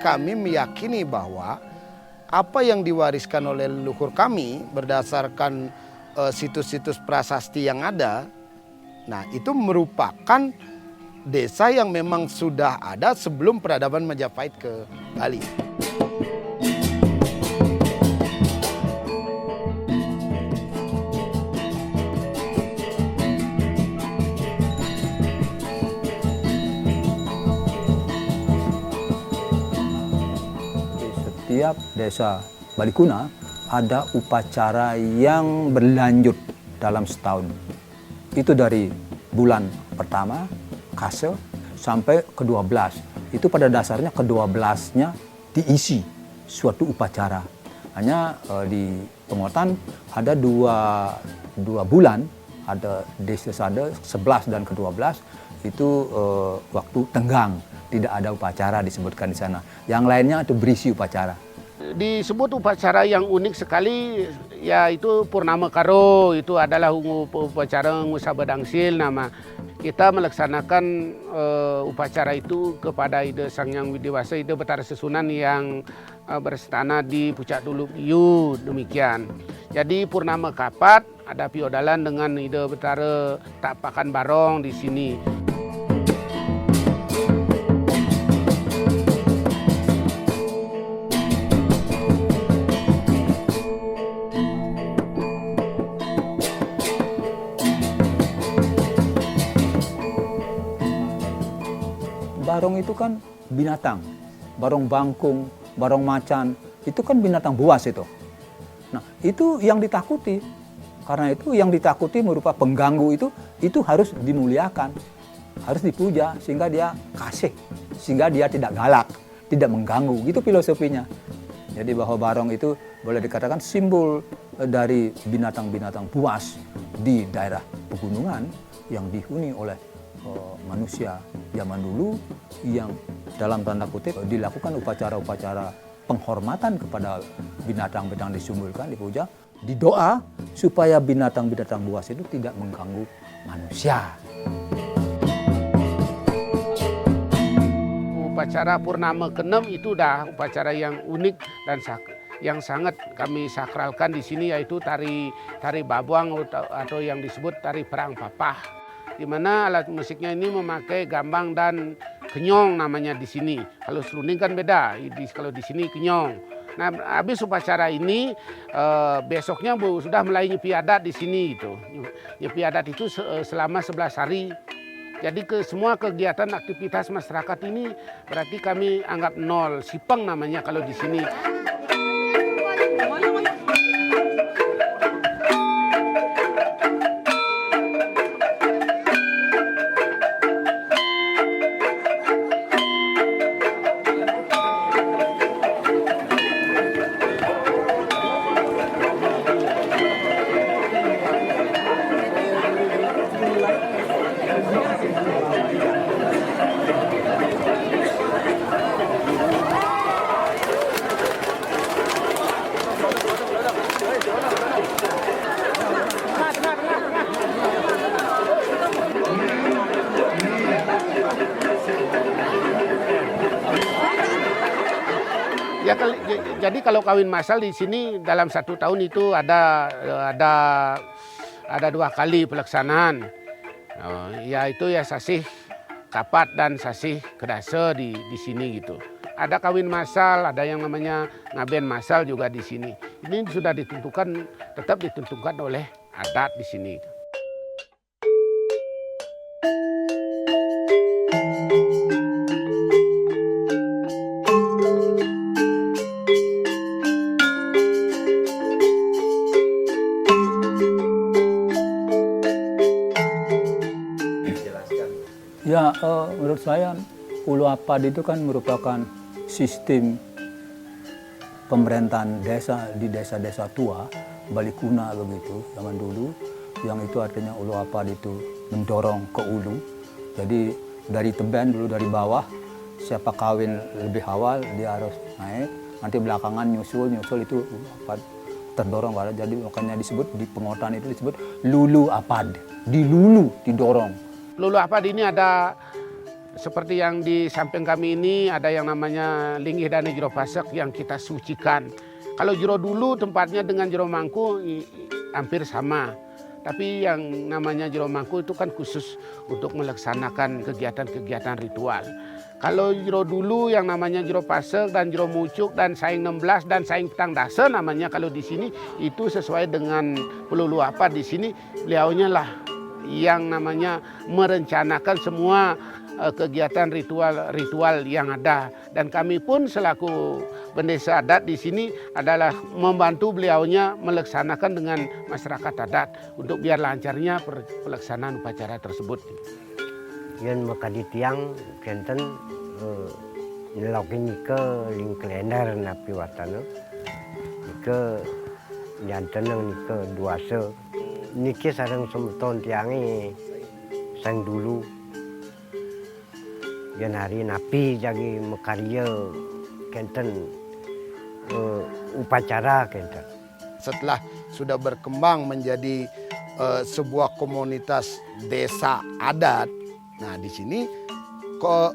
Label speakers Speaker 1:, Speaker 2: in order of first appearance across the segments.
Speaker 1: kami meyakini bahwa apa yang diwariskan oleh leluhur kami berdasarkan situs-situs prasasti yang ada, nah itu merupakan desa yang memang sudah ada sebelum peradaban Majapahit ke Bali.
Speaker 2: Setiap desa Balikuna ada upacara yang berlanjut dalam setahun. Itu dari bulan pertama, Kase, sampai ke-12. Itu pada dasarnya ke-12-nya diisi suatu upacara. Hanya di Pengotan ada dua bulan, ada Desisade 11 dan ke-12, itu waktu tenggang. Tidak ada upacara disebutkan di sana. Yang lainnya itu berisi upacara.
Speaker 3: Disebut upacara yang unik sekali, yaitu Purnama Karo. Itu adalah upacara Ngusa Bedangsil nama. Kita melaksanakan upacara itu kepada Ide Sang Hyang Widewasa, Ide Betara Sesunan yang berstana di Pucak Dulu Iu, demikian. Jadi Purnama Kapat ada piodalan dengan Ide Betara Tapakan Barong di sini.
Speaker 2: Barong itu kan binatang, barong bangkung, barong macan, itu kan binatang buas itu. Nah itu yang ditakuti, karena itu yang ditakuti merupakan pengganggu itu harus dimuliakan, harus dipuja sehingga dia kasih, sehingga dia tidak galak, tidak mengganggu, gitu filosofinya. Jadi bahwa barong itu boleh dikatakan simbol dari binatang-binatang buas di daerah pegunungan yang dihuni oleh manusia zaman dulu yang dalam tanda kutip dilakukan upacara-upacara penghormatan kepada binatang-binatang disembelihkan, dipuja, didoa supaya binatang-binatang buas itu tidak mengganggu manusia.
Speaker 3: Upacara Purnama ke-6 itu dah upacara yang unik dan yang sangat kami sakralkan di sini, yaitu tari babuang atau yang disebut tari perang papah, di mana alat musiknya ini memakai gambang dan kenyong namanya di sini. Kalau serunding kan beda, kalau di sini kenyong. Nah, habis upacara ini besoknya sudah mulai nyepi adat di sini itu. Nyepi adat itu selama 11 hari. Jadi semua kegiatan aktivitas masyarakat ini berarti kami anggap nol, sipeng namanya kalau di sini. Ya, jadi kalau kawin massal di sini dalam 1 tahun itu ada 2 kali pelaksanaan. Yaitu ya sasih kapat dan sasih kedase di sini gitu. Ada kawin massal, ada yang namanya ngaben massal juga di sini. Ini sudah ditentukan, tetap ditentukan oleh adat di sini.
Speaker 2: Ya, menurut saya Ulu Apad itu kan merupakan sistem pemerintahan desa di desa-desa tua, Balikuna begitu, zaman dulu. Yang itu artinya Ulu Apad itu mendorong ke ulu. Jadi dari teben dulu dari bawah, siapa kawin lebih awal dia harus naik. Nanti belakangan nyusul itu Ulu Apad terdorong. Jadi makanya disebut di Pengotan itu disebut Lulu Apad, dilulu, didorong.
Speaker 3: Lulu Apad ini ada Seperti yang di samping kami ini ada yang namanya Linggih Dani Jero Pasek yang kita sucikan. Kalau jero dulu tempatnya dengan jero mangku hampir sama. Tapi yang namanya jero mangku itu kan khusus untuk melaksanakan kegiatan-kegiatan ritual. Kalau jero dulu yang namanya jero pasek dan jero mucuk dan saing 16 dan saing petang dasa namanya kalau di sini itu sesuai dengan pelulu apa di sini beliaunya lah yang namanya merencanakan semua kegiatan ritual yang ada, dan kami pun selaku pendesa adat di sini adalah membantu beliaunya melaksanakan dengan masyarakat adat untuk biar lancarnya pelaksanaan upacara tersebut.
Speaker 4: Yan makadi tiang kenten nilokin ke ling kalender napi watano ke nyanten nang ke duase niki sareng semeton tiangi sang dulu yan hari napi jagi mekarya kenten upacara kenten.
Speaker 1: Setelah sudah berkembang menjadi sebuah komunitas desa adat, nah di sini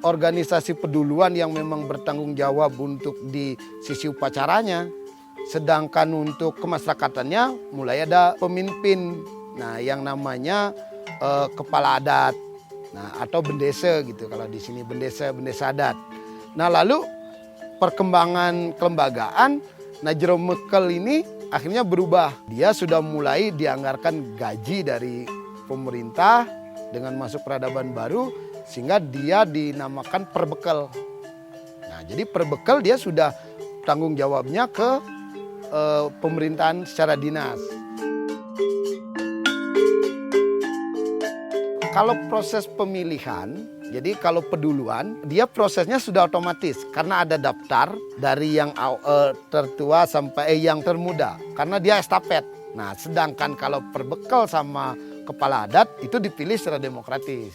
Speaker 1: organisasi peduluan yang memang bertanggung jawab untuk di sisi upacaranya, sedangkan untuk kemasyarakatannya mulai ada pemimpin, nah yang namanya kepala adat, nah atau bendesa gitu kalau di sini bendesa adat. Nah lalu perkembangan kelembagaan, nah Jero Mekel ini akhirnya berubah. Dia sudah mulai dianggarkan gaji dari pemerintah dengan masuk peradaban baru sehingga dia dinamakan Perbekel. Nah jadi Perbekel dia sudah tanggung jawabnya ke pemerintahan secara dinas. Kalau proses pemilihan, jadi kalau peduluan, dia prosesnya sudah otomatis karena ada daftar dari yang tertua sampai yang termuda, karena dia estafet. Nah, sedangkan kalau Perbekel sama kepala adat itu dipilih secara demokratis.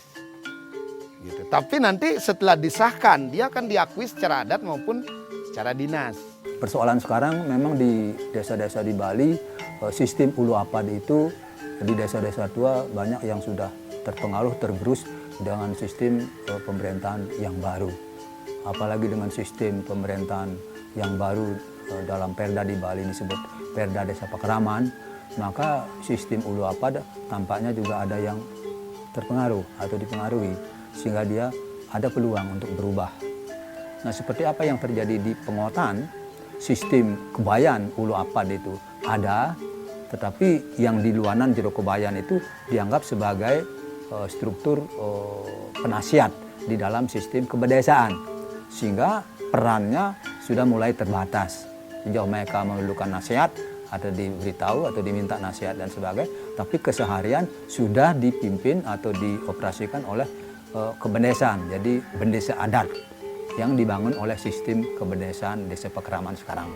Speaker 1: Gitu. Tapi nanti setelah disahkan, dia akan diakui secara adat maupun secara dinas.
Speaker 2: Persoalan sekarang memang di desa-desa di Bali, sistem ulu apad itu di desa-desa tua banyak yang sudah terpengaruh, tergerus dengan sistem pemerintahan yang baru. Apalagi dengan sistem pemerintahan yang baru dalam Perda di Bali disebut Perda Desa Pakraman, maka sistem ulu apad tampaknya juga ada yang terpengaruh atau dipengaruhi, sehingga dia ada peluang untuk berubah. Nah, seperti apa yang terjadi di Pengotan, sistem kebayan ulu apad itu ada, tetapi yang di luanan Jero Kebayan itu dianggap sebagai struktur penasihat di dalam sistem kebedesaan, sehingga perannya sudah mulai terbatas. Sejauh mereka memerlukan nasihat atau diberitahu atau diminta nasihat dan sebagainya, tapi keseharian sudah dipimpin atau dioperasikan oleh kebedesaan, jadi bendesa adat yang dibangun oleh sistem kebedesaan Desa Pakraman sekarang.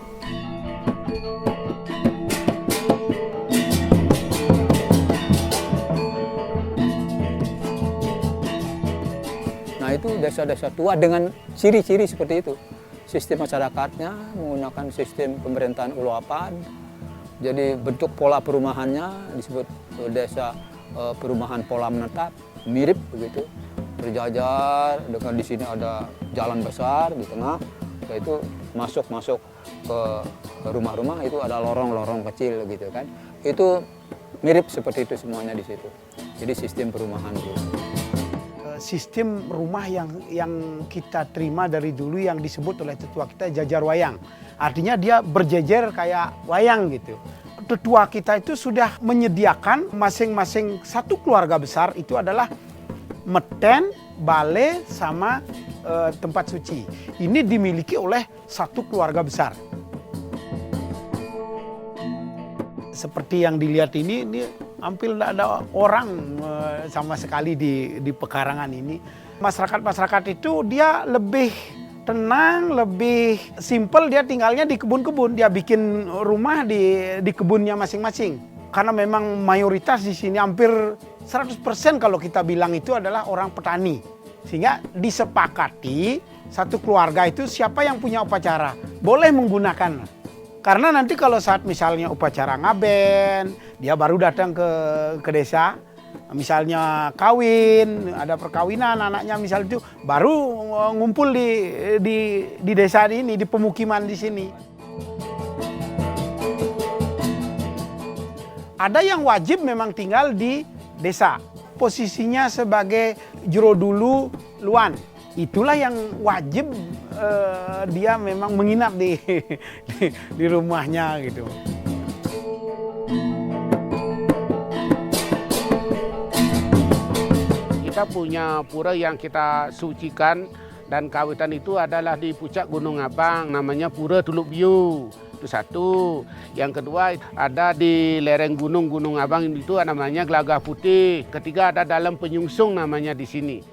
Speaker 2: Itu desa-desa tua dengan ciri-ciri seperti itu. Sistem masyarakatnya menggunakan sistem pemerintahan ulu apad. Jadi bentuk pola perumahannya disebut desa perumahan pola menetap, mirip begitu. Berjajar dengan di sini ada jalan besar di tengah, yaitu masuk ke rumah-rumah itu ada lorong-lorong kecil gitu kan. Itu mirip seperti itu semuanya di situ. Jadi sistem perumahan dulu.
Speaker 5: Sistem rumah yang kita terima dari dulu yang disebut oleh tetua kita jajar wayang. Artinya dia berjejer kayak wayang gitu. Tetua kita itu sudah menyediakan masing-masing satu keluarga besar itu adalah meten, bale, sama tempat suci. Ini dimiliki oleh satu keluarga besar. Seperti yang dilihat ini hampir tidak ada orang sama sekali di pekarangan ini. Masyarakat itu dia lebih tenang, lebih simpel, dia tinggalnya di kebun-kebun. Dia bikin rumah di kebunnya masing-masing. Karena memang mayoritas di sini hampir 100% kalau kita bilang itu adalah orang petani. Sehingga disepakati satu keluarga itu siapa yang punya upacara boleh menggunakan. Karena nanti kalau saat misalnya upacara ngaben, dia baru datang ke desa, misalnya kawin, ada perkawinan anaknya misal itu, baru ngumpul di desa ini, di pemukiman di sini. Ada yang wajib memang tinggal di desa, posisinya sebagai jero dulu luan. Itulah yang wajib dia memang menginap di rumahnya gitu.
Speaker 3: Kita punya pura yang kita sucikan dan kawitan itu adalah di puncak Gunung Abang, namanya Pura Tuluk Biu. Itu satu. Yang kedua ada di lereng Gunung Abang itu namanya Gelagah Putih. Ketiga ada dalam Penyungsung namanya di sini.